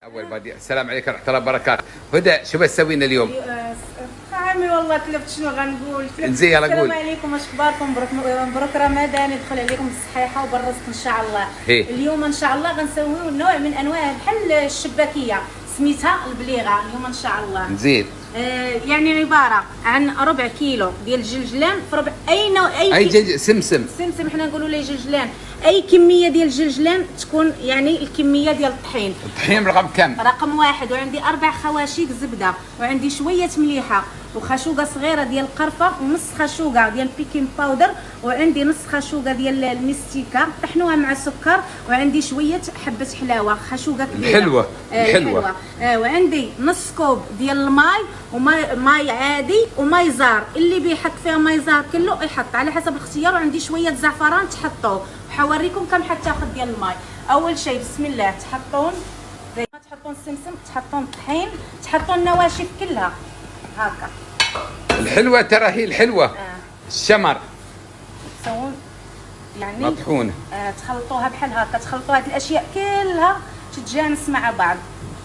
اول بادي السلام عليكم ورحمه الله وبركاته. هدى شو بتسوين اليوم؟ عمي والله تلفت شنو غنقول. زين يلا قول. السلام عليكم، اش اخباركم؟ مبروك رمضان، يدخل عليكم بالصحيحه وبالرزق ان شاء الله. اليوم ان شاء الله غنسويو نوع من انواع الحل الشباكيه سميتها البليغه اليوم ان شاء الله. زين. يعني عباره عن ربع كيلو ديال الجلجلان في ربع اي نوع سمسم حنا نقولوا ليه جلجلان. اي كميه ديال الجلجلان تكون يعني الكميه ديال الطحين. الطحين رقم كم؟ رقم 1. وعندي 4 خواشيك زبده، وعندي شويه مليحه، وخشوقه صغيره ديال القرفه، ونص خشوقه ديال البيكين باودر، وعندي نص خشوقه ديال المستيكه طحنوها مع السكر، وعندي شويه حبه حلاوه خشوقه كبيره الحلوه. الحلوه. وعندي نص كوب ديال الماء، ماي عادي وماي زار، اللي بيحط فيها ماي زار كله يحط على حسب الاختيار. وعندي شويه زعفران تحطوه. حوريكم كم حتاخذ ديال الماء. اول شيء بسم الله تحطون زي ما تحطون السمسم، تحطون الطحين، تحطون النواشف كلها هكا. الحلوه ترى هي الحلوه. الشمر تسوون يعني مطحونه. تخلطوها بحال هكا، تخلطوا هاد الاشياء كلها تتجانس مع بعض.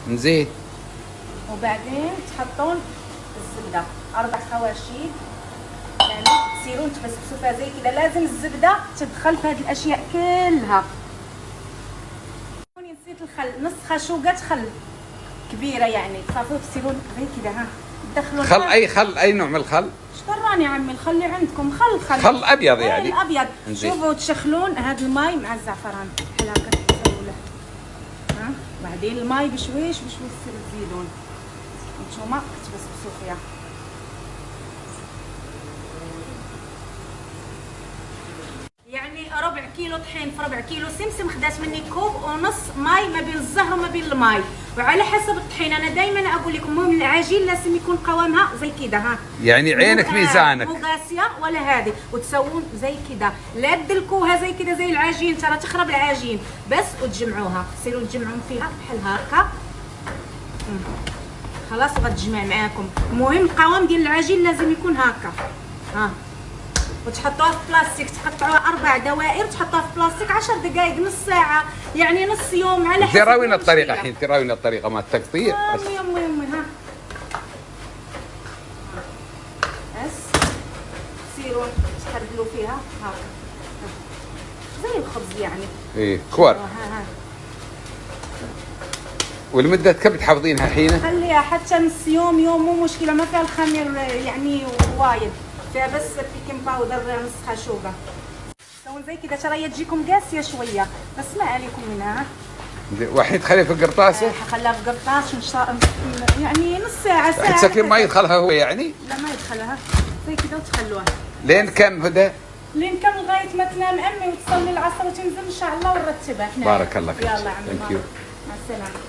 زين. وبعدين تحطون الزبده 4 خواشيق، يعني تصيرون تبسبسوا فيها زي كذا. لازم الزبده تدخل في هاد الاشياء كلها. نسيت الخل، نص خشوقه خل كبيره يعني. صافي تصيرون زي كذا. ها دخلوا خل اي نوع من الخل؟ شطراني يا عمي الخل اللي عندكم. خل ابيض يعني. الابيض. شوفوا تشخلون هذا الماء مع الزعفران بحال هكا تسووا له. ها بعدين الماء بشويش تزيدون نتوما تبسبسوا فيها. يعني ربع كيلو طحين في ربع كيلو سمسم خدات مني كوب ونص ماي ما بين الزهر وما بين الماي، وعلى حسب الطحين. انا دائما اقول لكم المهم العجين لازم يكون قوامها زي كذا. ها يعني عينك ميزانك، مو قاسيه ولا هذه. وتسوون زي كذا، لا تدلكوها زي كذا زي العجين ترى تخرب العجين بس. وتجمعوها، تصيروا تجمعون فيها بحال هكا. خلاص غتجمع معاكم. المهم القوام ديال العجين لازم يكون هكا. ها وتحطوها في بلاستيك، تقطعوها 4 دوائر، تحطوها في بلاستيك 10 دقائق، نص ساعه، يعني نص يوم على حسب. تراوينا الطريقه الحين، تراوينا الطريقه مال التقطيع. يمي ها بس تصيرون تحرقلوا فيها هكا زي الخبز يعني. ايه كور. ها والمده كم تحافظينها الحين؟ خليها حتى نص يوم، يوم مو مشكله. ما فيها الخمير يعني وايد، فيها بس البيكنج باودر نص خشوقه. سوون زي كذا. ترى هي تجيكم قاسيه شويه بس ما عليكم منها. وحين تخليها في القرطاسه؟ حخليها في قرطاس ان شاء الله يعني نص ساعه تسكرين ما يدخلها هو يعني؟ لا ما يدخلها زي كذا. وتخلوها لين كم هدى؟ لين كم لغايه ما تنام عمي وتصلي العصر وتنزل ان شاء الله ونرتبها هنا. بارك الله فيك. يلا عمي مع السلامه.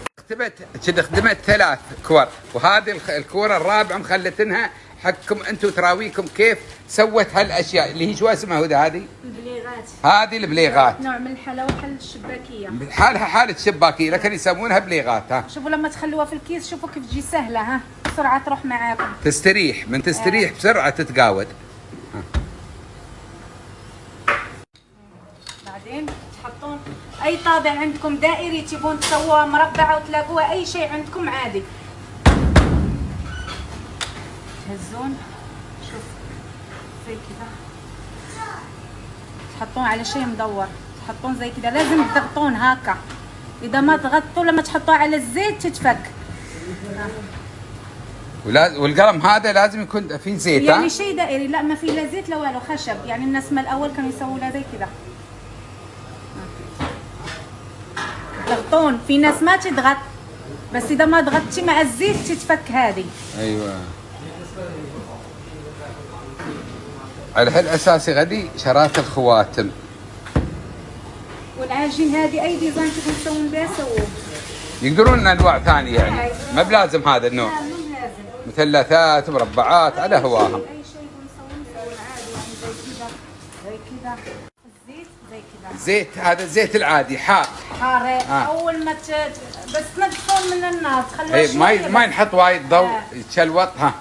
خدمت 3 كور، وهذه الكوره الرابعه مخلتنها حقكم انتم تراويكم كيف سوت هالاشياء اللي هي شو اسمها هدى؟ هذه البليغات. هذه البليغات نوع من الحلاوه حل الشباكيه. حالها حاله شباكيه لكن يسمونها بليغات. ها شوفوا لما تخلوها في الكيس شوفوا كيف تجي سهله. ها بسرعه تروح معاكم. تستريح بسرعه تتقاود. بعدين تحطون اي طابع عندكم دائري تبون تسووها مربعه وتلاقوها اي شيء عندكم عادي. تهزون شوف زي كذا، تحطون على شيء مدور، تحطون زي كذا. لازم تضغطون هكا، اذا ما ضغطتوا لما تحطوها على الزيت تتفك. والقلم هذا لازم يكون فيه زيت. يعني شيء دائري، لا ما فيه لا زيت لا والو، خشب. يعني الناس ما الاول كانوا يسووا لها زي كذا. تضغطون. في ناس ما تضغط بس اذا ما ضغطتي مع الزيت تتفك هذه. ايوه. على هالاساس غدي شرات الخواتم. والعجين هذه اي ديزاين تبون تسوون بها سووه. يقدرون انواع ثانيه يعني، ما بلازم هذا النوع. لا مو لازم. مثلثات مربعات على هواهم. اي شيء يبون يسوون عادي يعني زي كذا زي كذا. الزيت زي كذا. زيت هذا الزيت العادي حار. اول ما بس تنقصون من النار تخلوه شويه. ما ينحط وايد ضوء يتشلوط. ها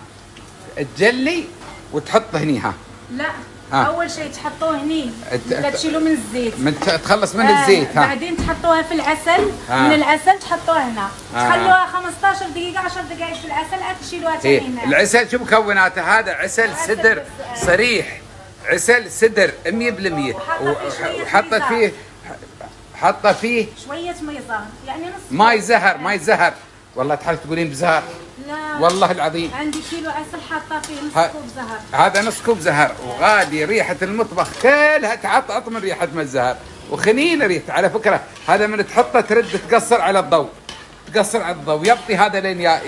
تجلي وتحط هني. ها لا اول شيء تحطوه هني لا تشيلوه من الزيت، تخلص من الزيت. بعدين تحطوها في العسل. من العسل تحطوها هنا. تخلوها 15 دقيقه 10 دقائق في العسل، تشيلوها ثاني هنا. العسل شو مكوناته؟ هذا عسل سدر صريح، عسل سدر 100%. وحطت فيه شويه مي زهر، يعني نص ماي زهر. ماي زهر والله تحلف تقولين بزهر. لا والله العظيم عندي كيلو عسل حاطه فيه نص كوب زهر. هذا نص كوب زهر. وغادي ريحه المطبخ كلها تعطعط من ريحه ما الزهر، وخنين ريحته. على فكره هذا من تحطه ترد تقصر على الضوء، تقصر على الضوء، يبطي هذا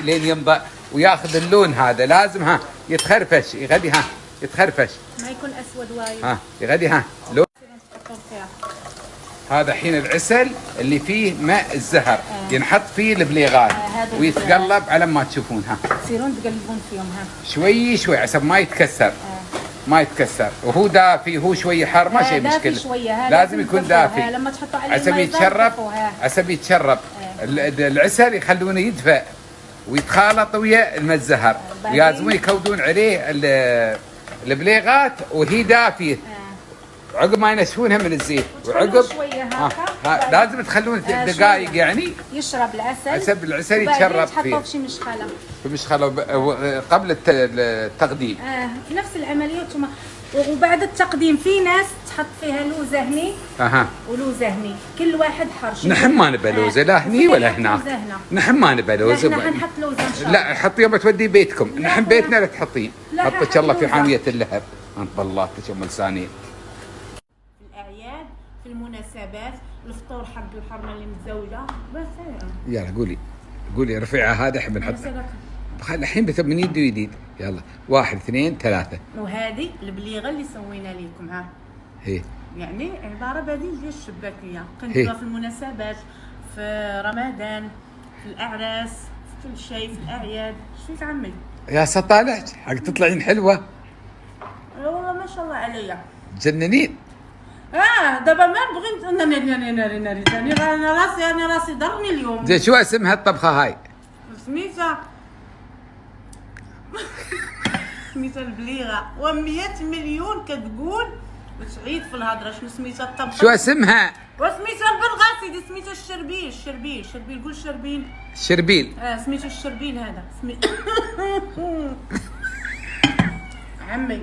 لين يمضى وياخذ اللون. هذا لازم يتخرفش يغدي يتخرفش، ما يكون اسود وايد. يغدي لون. هذا حين العسل اللي فيه ماء الزهر ينحط فيه البليغات ويتقلب على ما تشوفون. تصيرون تقلبون فيهم شوي شوي عشان ما يتكسر. ما يتكسر، وهو دافي، هو شويه حار ما شيء مشكله. شوية. لازم يكون دافي لما تحطوا عليه عشان يتشرب. عشان يتشرب العسل يخلونه يدفى ويتخالط ويا الماء الزهر، ويلازمون يكودون عليه البليغات وهي دافيه. عقب ما ينشفونها من الزيت، وعقب لازم تخلون دقائق يعني يشرب العسل. حسب العسل يتشرب فيه. تحطوه في مشخله. في مشخله قبل التقديم. نفس العمليه. وبعد التقديم في ناس تحط فيها لوزه هني ولوزه هني، كل واحد حر. نحن ما نبى لوزه لا هني ولا هناك. نحن ما نبى لوزه. نحن حنحط لوزه ان شاء الله. لا حطي يوم تودي بيتكم. نحن بيتنا لا تحطين. حطك الله في حاميه اللهب. انت بالله تشم لساني. في المناسبات، الفطور حق الحرمه اللي متزوجه بس. يلا قولي رفيعه هذا احنا بنحط. الحين من يد ويديد. يلا 1 2 3. وهذه البليغه اللي سوينا لكم. هي يعني عباره بديل ديال الشباكيه، كنديروها في المناسبات، في رمضان، في الاعراس، في كل شيء، في الاعياد. شوف عمي يا سطالح حق تطلعين حلوه والله ما شاء الله عليا. تجننين. دابا ما بغيت انا راسي ضرني اليوم. زين شو اسمها الطبخه هاي؟ سميتها البليغه. و100 مليون كتقول وتعيد في الهضره. شنو سميتها الطبخه؟ شو اسمها؟ وسميتها بالغاسي. سميتها الشربيل. قول شربيل. سميتها الشربيل. هذا عمي.